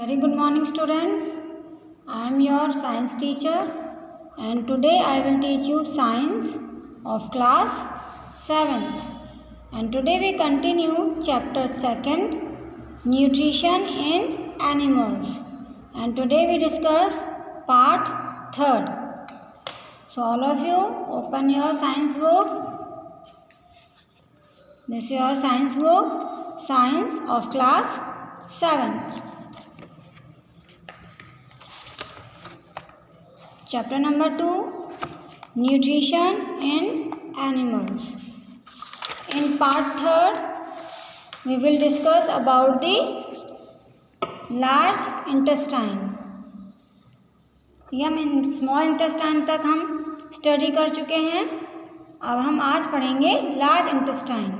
Very good morning students. I am your science teacher and today I will teach you science of class 7th. And today we continue chapter 2nd, nutrition in animals. And today we discuss part 3rd. So all of you open your science book. This is your science book, science of class 7th. Chapter number 2, nutrition in animals. In part 3rd, we will discuss about the large intestine. हम small intestine तक हम study कर चुके हैं. अब हम आज पढ़ेंगे large intestine.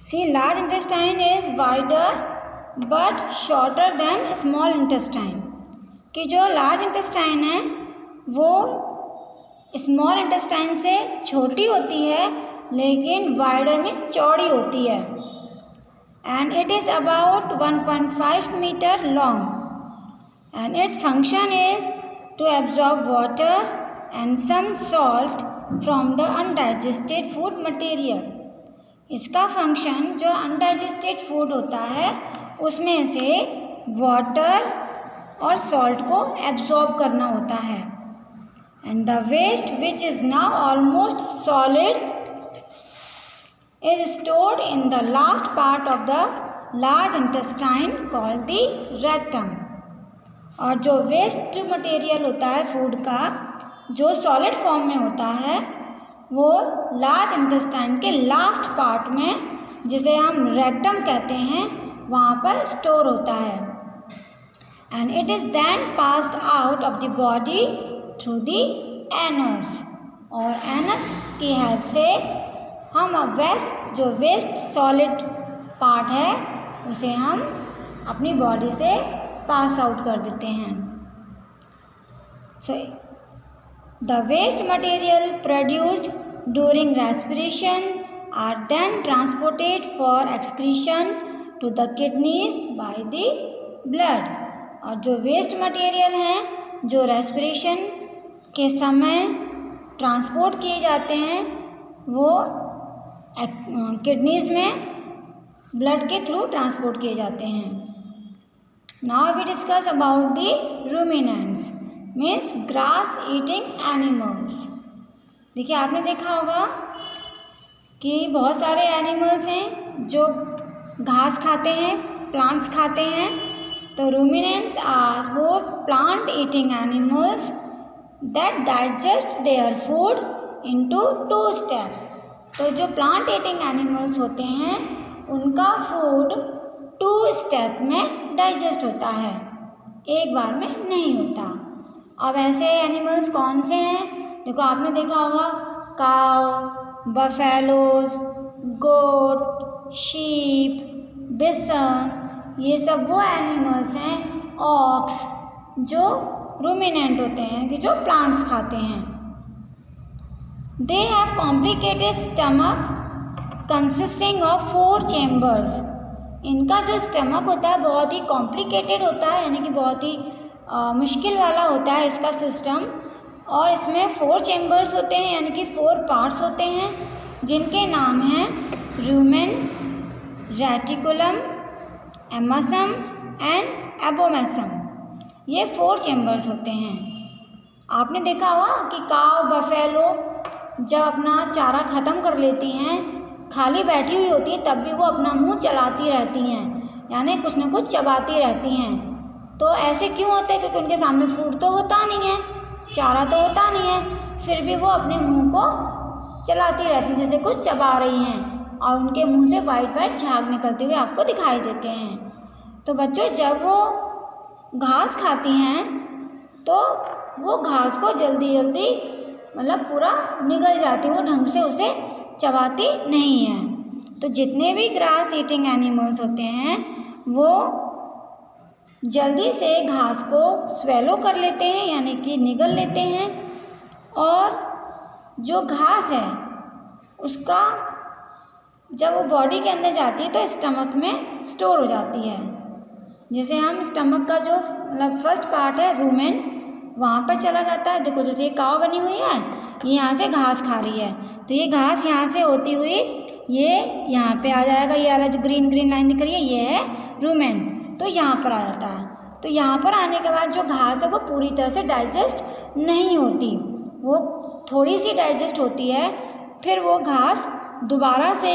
See large intestine is wider but shorter than small intestine. कि जो लार्ज इंटेस्टाइन है वो स्मॉल इंटेस्टाइन से छोटी होती है लेकिन वाइडर में चौड़ी होती है. And it is about 1.5 metre long and its function is to absorb water and some salt from the undigested food material. इसका फंक्शन जो अनडाइजेस्टेड फूड होता है उसमें से वाटर और सॉल्ट को एब्जॉर्ब करना होता है. And the waste, which is now almost solid, is stored in the last part of the large intestine called the rectum. और जो वेस्ट मटेरियल होता है फूड का जो सॉलिड फॉर्म में होता है वो लार्ज इंटेस्टाइन के लास्ट पार्ट में, जिसे हम रेक्टम कहते हैं, वहाँ पर स्टोर होता है. And it is then passed out of the body through the anus. और एनस की हेल्प से हम जो वेस्ट सॉलिड पार्ट है उसे हम अपनी बॉडी से पास आउट कर देते हैं. So the waste material produced during respiration are then transported for excretion to the kidneys by the blood. और जो वेस्ट मटेरियल हैं जो रेस्पिरेशन के समय ट्रांसपोर्ट किए जाते हैं वो किडनीज में ब्लड के थ्रू ट्रांसपोर्ट किए जाते हैं. Now we discuss about the ruminants means grass eating animals. देखिए आपने देखा होगा कि बहुत सारे एनिमल्स हैं जो घास खाते हैं, प्लांट्स खाते हैं. तो रूमिनेंट्स आर वो plant eating animals that digest their food into 2 steps. तो जो प्लांट ईटिंग एनिमल्स होते हैं उनका फूड 2 स्टेप में डाइजेस्ट होता है, एक बार में नहीं होता. अब ऐसे एनिमल्स कौन से हैं? देखो आपने देखा होगा काऊ, बफेलोज, गोट, शीप, बिसन, ये सब वो एनिमल्स हैं. ऑक्स जो रूमिनेंट होते हैं कि जो प्लांट्स खाते हैं. They have complicated stomach consisting of 4 chambers. इनका जो स्टमक होता है बहुत ही कॉम्प्लिकेटेड होता है, यानी कि बहुत ही मुश्किल वाला होता है इसका सिस्टम. और इसमें 4 चेम्बर्स होते हैं यानी कि 4 पार्ट्स होते हैं जिनके नाम हैं रूमेन, रेटिकुलम, एमसम एंड एबोमेसम. ये 4 चेम्बर्स होते हैं. आपने देखा होगा कि काव, बफेलो जब अपना चारा ख़त्म कर लेती हैं, खाली बैठी हुई होती हैं, तब भी वो अपना मुंह चलाती रहती हैं, यानी कुछ न कुछ चबाती रहती हैं. तो ऐसे क्यों होते हैं? क्योंकि उनके सामने फूड तो होता नहीं है, चारा तो होता नहीं है, फिर भी वो अपने मुंह को चलाती रहती जैसे कुछ चबा रही हैं और उनके मुंह से वाइट वाइट झाग निकलते हुए आपको दिखाई देते हैं. तो बच्चों जब वो घास खाती हैं तो वो घास को जल्दी जल्दी मतलब पूरा निगल जाती, वो ढंग से उसे चबाती नहीं है. तो जितने भी ग्रास ईटिंग एनिमल्स होते हैं वो जल्दी से घास को स्वेलो कर लेते हैं यानी कि निगल लेते हैं. और जो घास है उसका जब वो बॉडी के अंदर जाती है तो स्टमक में स्टोर हो जाती है. जैसे हम स्टमक का जो मतलब फर्स्ट पार्ट है रूमेन, वहाँ पर चला जाता है। देखो जैसे ये काव बनी हुई है, ये यहाँ से घास खा रही है, तो ये घास यहाँ से होती हुई ये यहाँ पे आ जाएगा। ये वाला जो ग्रीन ग्रीन लाइन दिख रही है ये है रूमेन, तो यहाँ पर आ जाता है। तो यहाँ पर आने के बाद जो घास है वो पूरी तरह से डाइजेस्ट नहीं होती, वो थोड़ी सी डाइजेस्ट होती है। फिर वो घास दोबारा से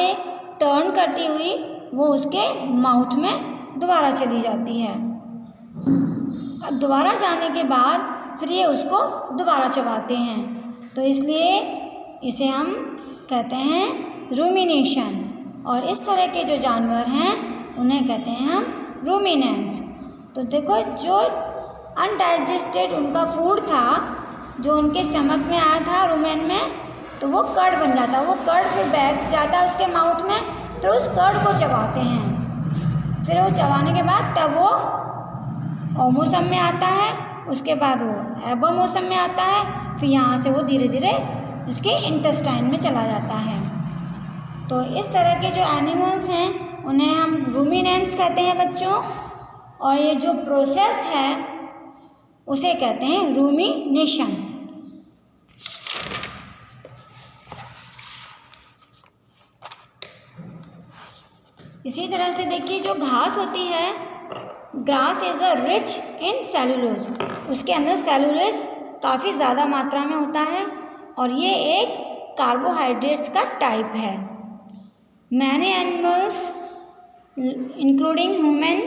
टर्न करती हुई वो उसके माउथ में दोबारा चली जाती है। अब दोबारा जाने के बाद फिर ये उसको दोबारा चबाते हैं, तो इसलिए इसे हम कहते हैं रूमिनेशन। और इस तरह के जो जानवर हैं उन्हें कहते हैं हम रूमिनेंट्स। तो देखो जो अनडाइजेस्टेड उनका फूड था, जो उनके स्टमक में आया था रूमेन में, तो वो कर्ड बन जाता है। वो कर्ड फिर बैठ जाता है उसके माउथ में, तो उस कर्ड को चबाते हैं। फिर वो चबाने के बाद तब वो ओमोसम में आता है, उसके बाद वो एबोमोसम में आता है, फिर यहाँ से वो धीरे धीरे उसके इंटेस्टाइन में चला जाता है। तो इस तरह के जो एनिमल्स हैं उन्हें हम रूमिनेंट्स कहते हैं बच्चों, और ये जो प्रोसेस है उसे कहते हैं रूमिनेशन। इसी तरह से देखिए जो घास होती है, grass is a rich in cellulose, उसके अंदर सेलुलोज काफ़ी ज़्यादा मात्रा में होता है और ये एक कार्बोहाइड्रेट्स का टाइप है। Many animals including human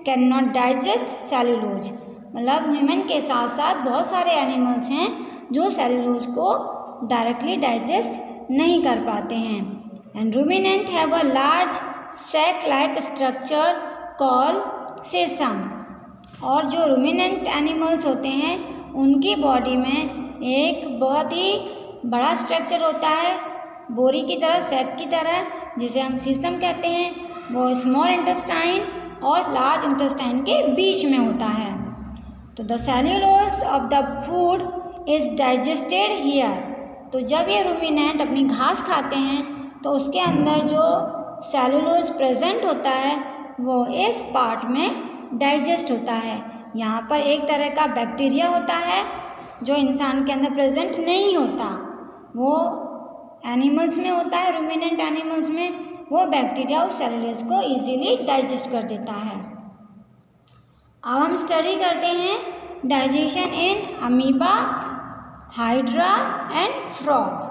can not digest cellulose, मतलब ह्यूमन के साथ साथ बहुत सारे एनिमल्स हैं जो सेलुलोज को डायरेक्टली डाइजेस्ट नहीं कर पाते हैं। And ruminant have a large sac like structure call sesame, और जो रूमिनेंट एनिमल्स होते हैं उनकी बॉडी में एक बहुत ही बड़ा स्ट्रक्चर होता है, बोरी की तरह, सैक की तरह, जिसे हम सीसम कहते हैं। वो स्मॉल इंटेस्टाइन और लार्ज इंटेस्टाइन के बीच में होता है। तो the cellulose of the food is digested here, तो जब ये रूमिनेंट अपनी घास खाते हैं तो उसके अंदर जो सेल्यूलोज प्रेजेंट होता है वो इस पार्ट में डाइजेस्ट होता है। यहाँ पर एक तरह का बैक्टीरिया होता है जो इंसान के अंदर प्रेजेंट नहीं होता, वो एनिमल्स में होता है। रूमिनेंट एनिमल्स में वो बैक्टीरिया उस सेल्यूलोज को इजीली डाइजेस्ट कर देता है। अब हम स्टडी करते हैं digestion in amoeba, hydra and frog.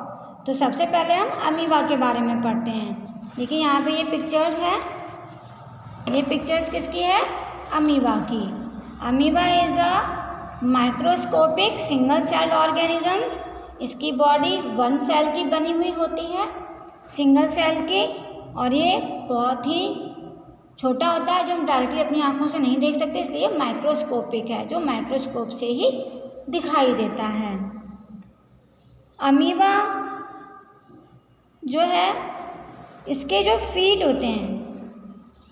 तो सबसे पहले हम अमीबा के बारे में पढ़ते हैं। देखिए यहाँ पे ये पिक्चर्स है, ये पिक्चर्स किसकी है? अमीबा की। Amoeba is a microscopic single celled organisms. इसकी बॉडी वन सेल की बनी हुई होती है, सिंगल सेल की, और ये बहुत ही छोटा होता है जो हम डायरेक्टली अपनी आँखों से नहीं देख सकते, इसलिए माइक्रोस्कोपिक है, जो माइक्रोस्कोप से ही दिखाई देता है। अमीबा जो है इसके जो फीट होते हैं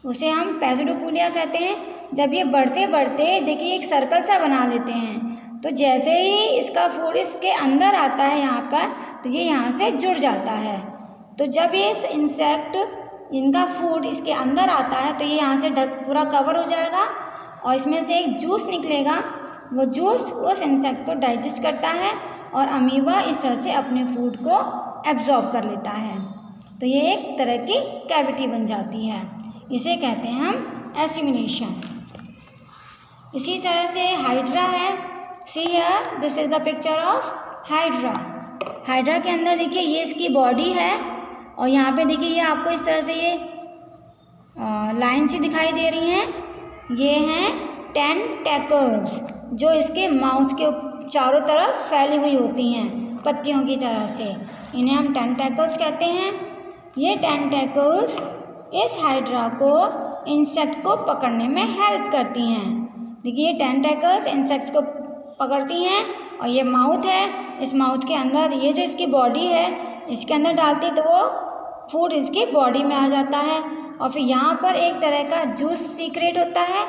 उसे हम पैसिडोपुलिया कहते हैं। जब ये बढ़ते बढ़ते देखिए एक सर्कल सा बना लेते हैं, तो जैसे ही इसका फूड इसके अंदर आता है यहाँ पर, तो ये यहाँ से जुड़ जाता है। तो जब ये इंसेक्ट इनका फूड इसके अंदर आता है तो ये यहाँ से पूरा कवर हो जाएगा और इसमें से एक जूस निकलेगा। वो जूस उस इंसेक्ट को डाइजेस्ट करता है और अमीबा इस तरह से अपने फूड को एब्जॉर्ब कर लेता है। तो ये एक तरह की कैविटी बन जाती है, इसे कहते हैं हम एसिमिलेशन। इसी तरह से हाइड्रा है। See here, this is the picture of hydra. Hydra के अंदर देखिए ये इसकी बॉडी है और यहाँ पे देखिए ये आपको इस तरह से ये लाइन सी दिखाई दे रही हैं। ये हैं टेंटेकल्स जो इसके माउथ के चारों तरफ फैली हुई होती हैं पत्तियों की तरह से, इन्हें हम टेंटेकल्स कहते हैं। ये टेंटेकल्स इस हाइड्रा को इंसेक्ट को पकड़ने में हेल्प करती हैं। देखिए ये टेंटेकल्स इंसेक्ट्स को पकड़ती हैं और ये माउथ है, इस माउथ के अंदर ये जो इसकी बॉडी है इसके अंदर डालती तो वो फूड इसकी बॉडी में आ जाता है और फिर यहाँ पर एक तरह का जूस सीक्रेट होता है,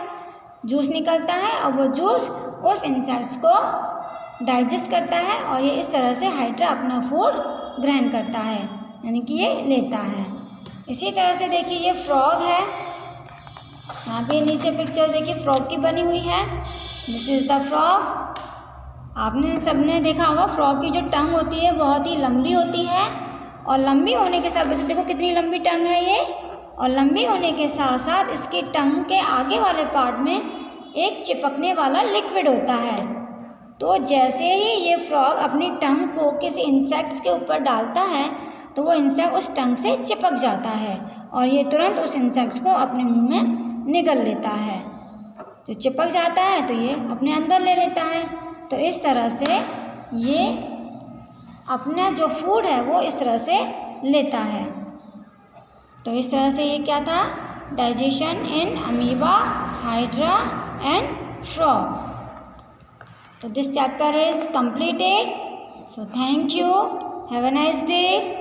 जूस निकलता है और वो जूस उस इंसेक्ट्स को डाइजेस्ट करता है और ये इस तरह से हाइड्रा अपना फूड ग्रहण करता है, यानी कि ये लेता है। इसी तरह से देखिए ये फ्रॉग है। यहाँ पे नीचे पिक्चर देखिए फ्रॉग की बनी हुई है। This is the frog. आपने सबने देखा होगा फ्रॉग की जो टंग होती है बहुत ही लंबी होती है, और लंबी होने के साथ बच्चों देखो कितनी लंबी टंग है ये, और लंबी होने के साथ साथ इसकी टंग के आगे वाले पार्ट में एक चिपकने वाला लिक्विड होता है। तो जैसे ही ये फ्रॉग अपनी टंग को किसी इंसेक्ट्स के ऊपर डालता है तो वो इंसेक्ट उस टंग से चिपक जाता है और ये तुरंत उस इंसेक्ट्स को अपने मुंह में निगल लेता है। तो चिपक जाता है तो ये अपने अंदर ले लेता है। तो इस तरह से ये अपना जो फूड है वो इस तरह से लेता है। तो इस तरह से ये क्या था, digestion in amoeba, hydra and frog. So this chapter is completed. So thank you. Have a nice day.